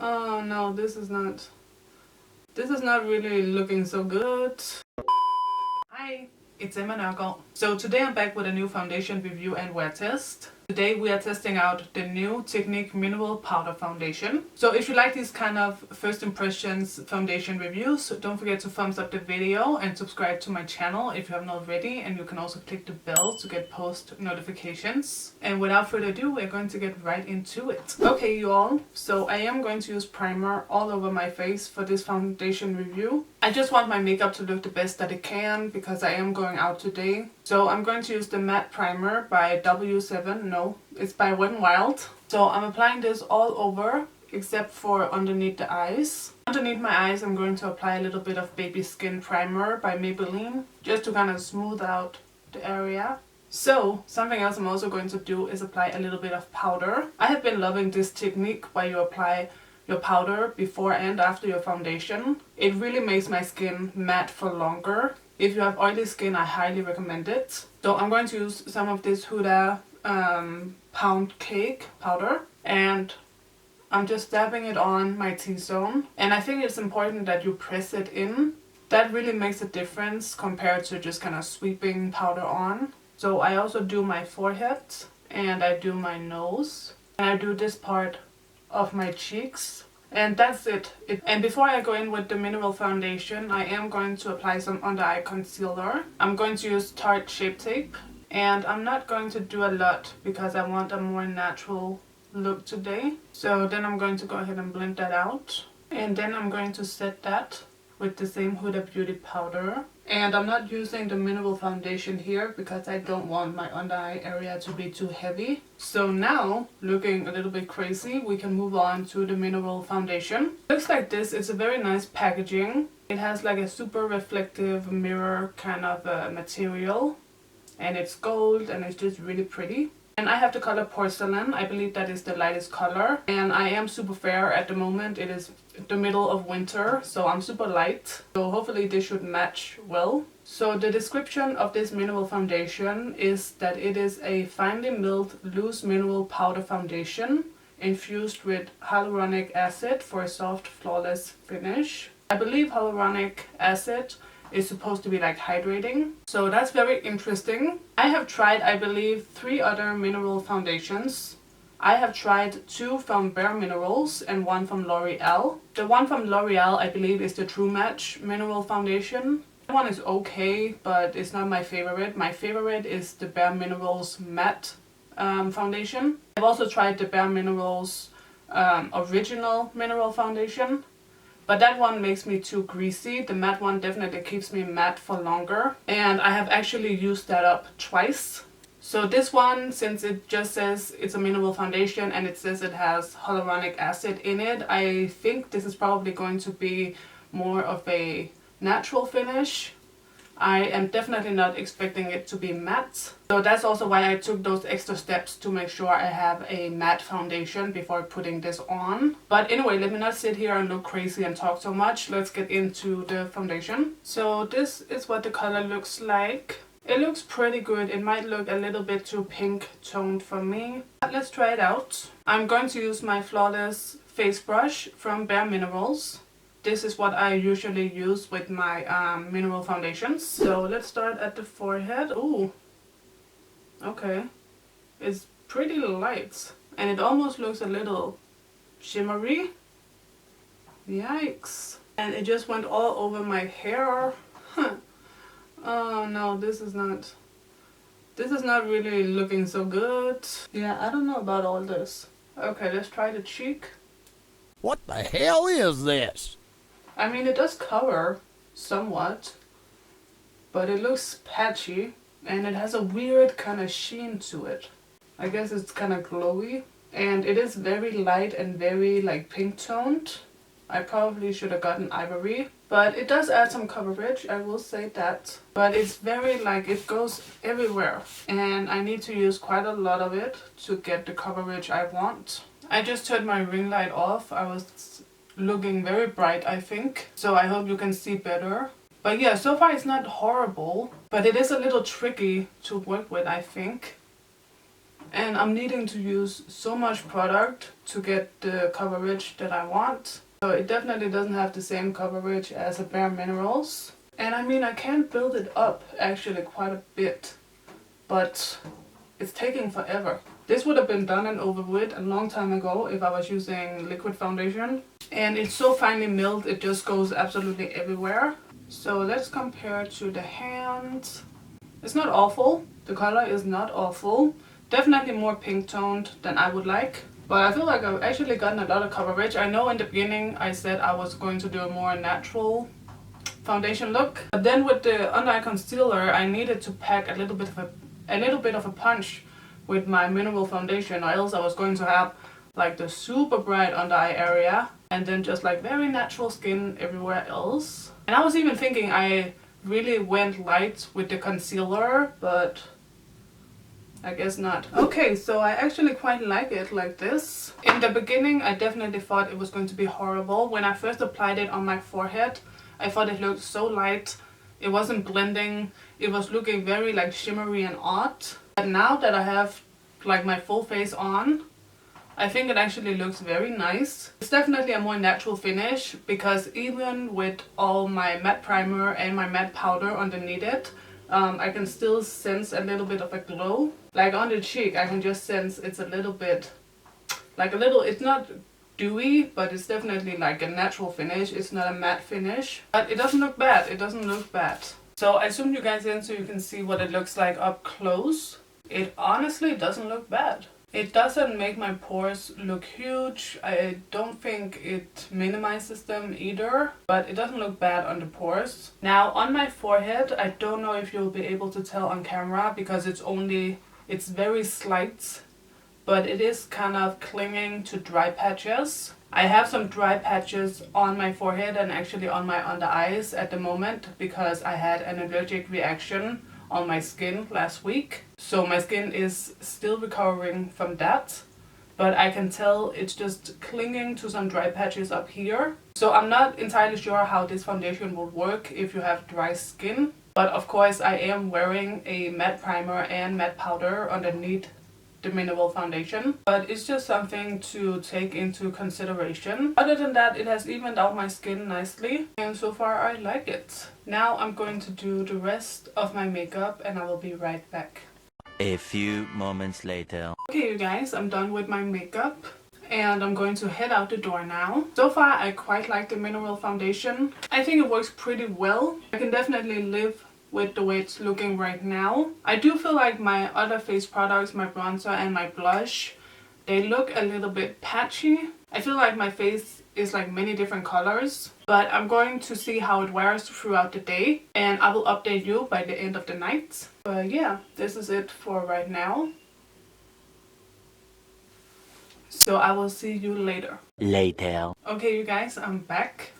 Oh no, this is not really looking so good. Hi, it's Emma Nørgaard. So today I'm back with a new foundation review and wear test. Today we are testing out the new Technic Mineral Powder Foundation. So if you like these kind of first impressions foundation reviews, don't forget to thumbs up the video and subscribe to my channel if you haven't already, and you can also click the bell to get post notifications. And without further ado, we're going to get right into it. Okay you all, so I am going to use primer all over my face for this foundation review. I just want my makeup to look the best that it can because I am going out today. So I'm going to use the matte primer by W7, no, it's by Wet n Wild. So I'm applying this all over except for underneath the eyes. Underneath my eyes I'm going to apply a little bit of Baby Skin Primer by Maybelline just to kind of smooth out the area. So something else I'm also going to do is apply a little bit of powder. I have been loving this technique where you apply your powder before and after your foundation. It really makes my skin matte for longer. If you have oily skin, I highly recommend it. So I'm going to use some of this Huda pound cake powder, and I'm just dabbing it on my T-zone. And I think it's important that you press it in. That really makes a difference compared to just kind of sweeping powder on. So I also do my forehead and I do my nose and I do this part of my cheeks, and that's it. And before I go in with the mineral foundation, I am going to apply some under eye concealer. I'm going to use Tarte Shape Tape, and I'm not going to do a lot because I want a more natural look today. So then I'm going to go ahead and blend that out, and then I'm going to set that with the same Huda Beauty powder. And I'm not using the mineral foundation here because I don't want my under eye area to be too heavy. So now, looking a little bit crazy, we can move on to the mineral foundation. Looks like this. It's a very nice packaging. It has like a super reflective mirror kind of material, and it's gold and it's just really pretty. And I have the color Porcelain. I believe that is the lightest color. And I am super fair at the moment. It is the middle of winter, so I'm super light. So hopefully this should match well. So the description of this mineral foundation is that it is a finely milled loose mineral powder foundation infused with hyaluronic acid for a soft, flawless finish. I believe hyaluronic acid is supposed to be like hydrating, so that's very interesting. I have tried, I believe, 3 other mineral foundations. I have tried 2 from Bare Minerals and 1 from L'Oreal. The one from L'Oreal I believe is the True Match mineral foundation. That one is okay, but it's not my favorite. My favorite is the Bare Minerals matte foundation. I've also tried the Bare Minerals original mineral foundation, but that one makes me too greasy. The matte one definitely keeps me matte for longer. And I have actually used that up twice. So this one, since it just says it's a mineral foundation and it says it has hyaluronic acid in it, I think this is probably going to be more of a natural finish. I am definitely not expecting it to be matte. So that's also why I took those extra steps to make sure I have a matte foundation before putting this on. But anyway, let me not sit here and look crazy and talk so much. Let's get into the foundation. So this is what the color looks like. It looks pretty good. It might look a little bit too pink toned for me. But let's try it out. I'm going to use my Flawless face brush from Bare Minerals. This is what I usually use with my mineral foundations. So let's start at the forehead. Ooh, okay. It's pretty light and it almost looks a little shimmery. Yikes. And it just went all over my hair. Oh no, this is not really looking so good. Yeah, I don't know about all this. Okay, let's try the cheek. What the hell is this? I mean, it does cover somewhat, but it looks patchy and it has a weird kind of sheen to it. I guess it's kind of glowy, and it is very light and very like pink toned. I probably should have gotten ivory, but it does add some coverage, I will say that. But it's very like, it goes everywhere and I need to use quite a lot of it to get the coverage I want. I just turned my ring light off. I was looking very bright, I think, so I hope you can see better. But yeah, so far it's not horrible, but it is a little tricky to work with, I think. and I'm needing to use so much product to get the coverage that I want. So it definitely doesn't have the same coverage as a Bare Minerals. And I mean, I can build it up actually quite a bit, but it's taking forever. This would have been done and over with a long time ago if I was using liquid foundation. And it's so finely milled, it just goes absolutely everywhere. So let's compare to the hand. It's not awful. The color is not awful. Definitely more pink toned than I would like. But I feel like I've actually gotten a lot of coverage. I know in the beginning I said I was going to do a more natural foundation look. But then with the under eye concealer, I needed to pack a little bit of a punch with my mineral foundation, or else I was going to have like the super bright under eye area and then just like very natural skin everywhere else. And I was even thinking I really went light with the concealer, but I guess not. Okay, so I actually quite like it like this. In the beginning, I definitely thought it was going to be horrible. When I first applied it on my forehead, I thought it looked so light. It wasn't blending. It was looking very like shimmery and odd. But now that I have like my full face on, I think it actually looks very nice. It's definitely a more natural finish because even with all my matte primer and my matte powder underneath it, I can still sense a little bit of a glow. Like on the cheek, I can just sense it's a little bit, like a little, it's not dewy, but it's definitely like a natural finish. It's not a matte finish, but it doesn't look bad. It doesn't look bad. So I zoomed you guys in so you can see what it looks like up close. It honestly doesn't look bad. It doesn't make my pores look huge. I don't think it minimizes them either, but it doesn't look bad on the pores. Now on my forehead, I don't know if you'll be able to tell on camera because it's very slight, but it is kind of clinging to dry patches. I have some dry patches on my forehead and actually on my under eyes at the moment because I had an allergic reaction on my skin last week. So my skin is still recovering from that, but I can tell it's just clinging to some dry patches up here. So I'm not entirely sure how this foundation will work if you have dry skin, but of course I am wearing a matte primer and matte powder underneath the mineral foundation, but it's just something to take into consideration. Other than that, it has evened out my skin nicely, and so far I like it. Now I'm going to do the rest of my makeup and I will be right back. A few moments later. Okay you guys, I'm done with my makeup and I'm going to head out the door now. So far I quite like the mineral foundation. I think it works pretty well. I can definitely live with the way it's looking right now. I do feel like my other face products, my bronzer and my blush, they look a little bit patchy. I feel like my face is like many different colors, but I'm going to see how it wears throughout the day and I will update you by the end of the night. But yeah, this is it for right now. So I will see you later. Later. Okay you guys, I'm back.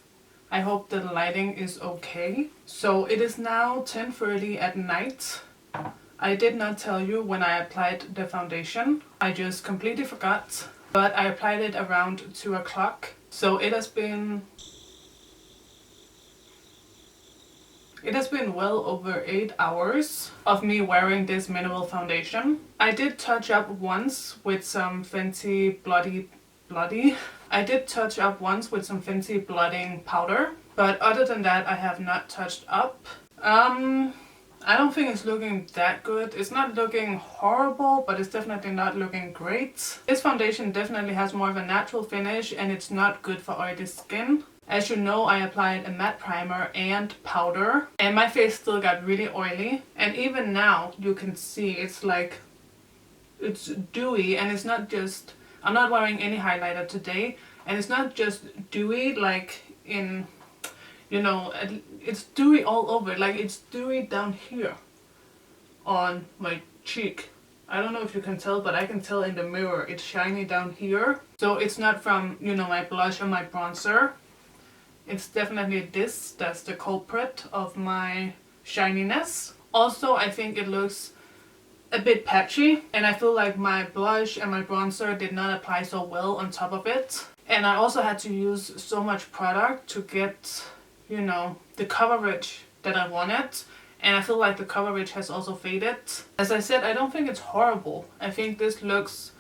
I hope the lighting is okay. So it is now 10:30 at night. I did not tell you when I applied the foundation. I just completely forgot. But I applied it around 2 o'clock. So it has been well over 8 hours of me wearing this mineral foundation. I did touch up once with some Fenty I did touch up once with some Fenty blotting powder, but other than that I have not touched up. I don't think it's looking that good. It's not looking horrible, but it's definitely not looking great. This foundation definitely has more of a natural finish and it's not good for oily skin. As you know, I applied a matte primer and powder and my face still got really oily, and even now you can see it's like it's dewy, and it's not just, I'm not wearing any highlighter today, and it's not just dewy like in, you know, it's dewy all over. Like it's dewy down here on my cheek. I don't know if you can tell, but I can tell in the mirror it's shiny down here. So it's not from, you know, my blush or my bronzer. It's definitely this that's the culprit of my shininess. Also, I think it looks a bit patchy, and I feel like my blush and my bronzer did not apply so well on top of it. And I also had to use so much product to get, you know, the coverage that I wanted. and I feel like the coverage has also faded. As I said, I don't think it's horrible. I think this looks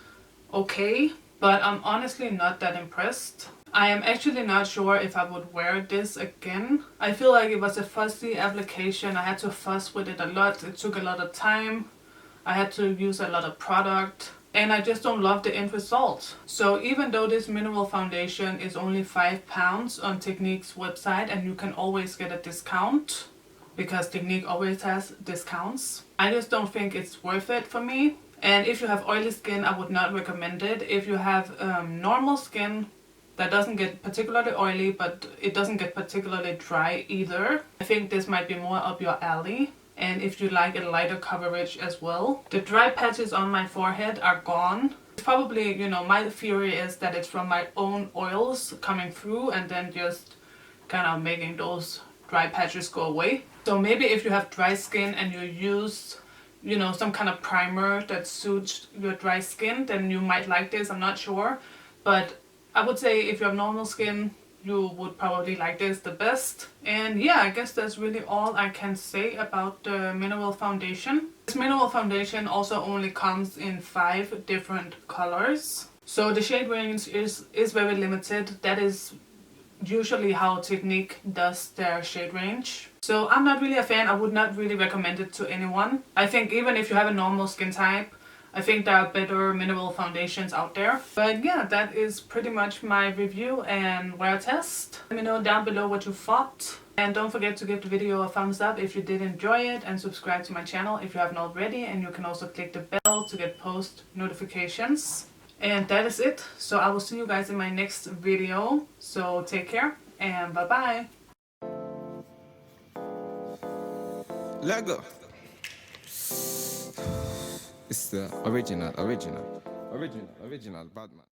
okay, but I'm honestly not that impressed. I am actually not sure if I would wear this again. I feel like it was a fussy application. I had to fuss with it a lot. It took a lot of time. I had to use a lot of product. And I just don't love the end result. So even though this mineral foundation is only £5 on Technique's website and you can always get a discount because Technique always has discounts, I just don't think it's worth it for me. And if you have oily skin, I would not recommend it. If you have normal skin that doesn't get particularly oily but it doesn't get particularly dry either, I think this might be more up your alley. And if you like a lighter coverage as well. The dry patches on my forehead are gone. It's probably, you know, my theory is that it's from my own oils coming through and then just kind of making those dry patches go away. So maybe if you have dry skin and you use, you know, some kind of primer that suits your dry skin, then you might like this. I'm not sure. But I would say if you have normal skin, you would probably like this the best. And yeah, I guess that's really all I can say about the mineral foundation. This mineral foundation also only comes in 5 different colors. So the shade range is very limited. That is usually how Technique does their shade range. So I'm not really a fan. I would not really recommend it to anyone. I think even if you have a normal skin type, I think there are better mineral foundations out there. But yeah, that is pretty much my review and wear test. Let me know down below what you thought. And don't forget to give the video a thumbs up if you did enjoy it, and subscribe to my channel if you haven't already. And you can also click the bell to get post notifications. And that is it. So I will see you guys in my next video. So take care and bye bye. Lego. It's the original Batman.